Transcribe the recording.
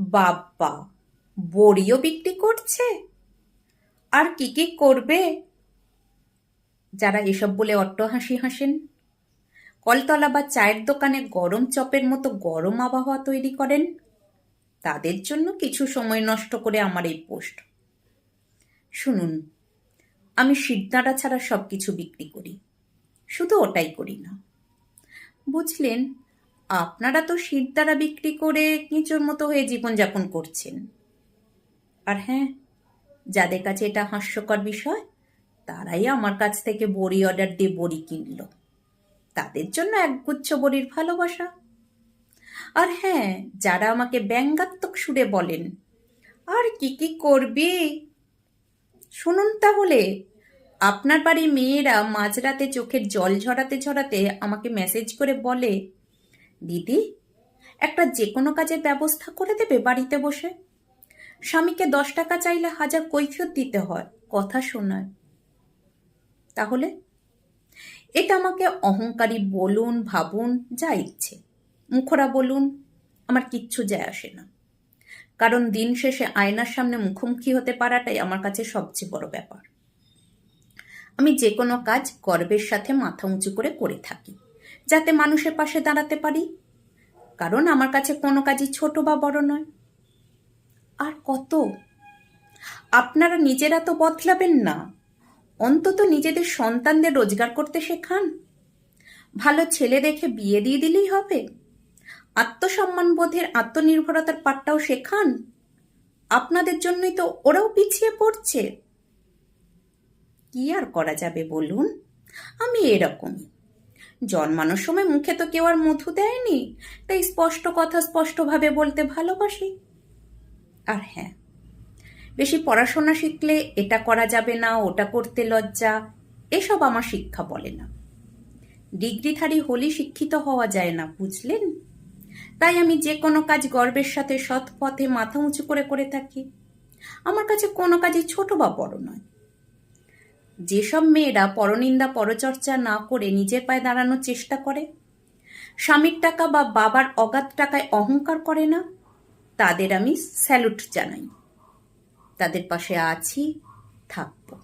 বাবা, বড়িও বিক্রি করছে? আর কি কি করবে? যারা এসব বলে অট্টহাসি হাসেন, কলতলা বা চায়ের দোকানে গরম চপের মতো গরম আবহাওয়া তৈরি করেন, তাদের জন্য কিছু সময় নষ্ট করে আমার এই পোস্ট। শুনুন, আমি শিরদাঁড়া ছাড়া সব কিছু বিক্রি করি, শুধু ওটাই করি না। বুঝলেন, আপনারা তো শিরদাঁড়া বিক্রি করে কেঁচোর মতো হয়ে জীবনযাপন করছেন। আর হ্যাঁ, যাদের কাছে এটা হাস্যকর বিষয়, তারাই আমার কাছ থেকে বড়ি অর্ডার দিয়ে বড়ি কিনল। তাদের জন্য একগুচ্ছ বড়ির ভালোবাসা। আর হ্যাঁ, যারা আমাকে ব্যঙ্গাত্মক সুরে বলেন, আর কি কি করবি, শুনুন তাহলে। আপনার বাড়ির মেয়েরা মাঝরাতে চোখের জল ঝরাতে ঝরাতে আমাকে মেসেজ করে বলে, দিদি, একটা যে কোনো কাজের ব্যবস্থা করে দেবে বাড়িতে বসে? স্বামীকে 10 টাকা চাইলে 1000 কৈফিয়ত দিতে হয়, কথা শোনায়। তাহলে এটা আমাকে অহংকারী বলুন, ভাবুন, যা ইচ্ছে, মুখরা বলুন, আমার কিচ্ছু যায় আসে না। কারণ দিন শেষে আয়নার সামনে মুখোমুখি হতে পারাটাই আমার কাছে সবচেয়ে বড় ব্যাপার। আমি যে কোনো কাজ গর্বের সাথে মাথা উঁচু করে থাকি, যাতে মানুষের পাশে দাঁড়াতে পারি। কারণ আমার কাছে কোনো কাজই ছোট বা বড় নয়। আর কত? আপনারা নিজেরা তো বদলাবেন না, অন্তত নিজেদের সন্তানদের রোজগার করতে শেখান। ভালো ছেলে দেখে বিয়ে দিয়ে দিলেই হবে? আত্মসম্মান বোধের, আত্মনির্ভরতার পাঠটাও শেখান। আপনাদের জন্যই তো ওরাও পিছিয়ে পড়ছে। কি আর করা যাবে বলুন? আমি এরকমই। জন্মানোর সময় মুখে তো কেউ আর মধু দেয়নি, তাই স্পষ্ট কথা স্পষ্টভাবে বলতে ভালোবাসি। আর হ্যাঁ, বেশি পড়াশোনা শিখলে এটা করা যাবে না, ওটা করতে লজ্জা, এসব আমার শিক্ষা বলে না। ডিগ্রিধারী হলে শিক্ষিত হওয়া যায় না, বুঝলেন? তাই আমি যে কোনো কাজ গর্বের সাথে সৎ পথে মাথা উঁচু করে থাকি। আমার কাছে কোনো কাজই ছোট বা বড় নয়। যেসব মেয়েরা পরনিন্দা পরচর্চা না করে নিজের পায়ে দাঁড়ানোর চেষ্টা করে, স্বামীর টাকা বা বাবার অগাধ টাকায় অহংকার করে না, তাদের আমি স্যালুট জানাই। তাদের পাশে আছি, থাকবো।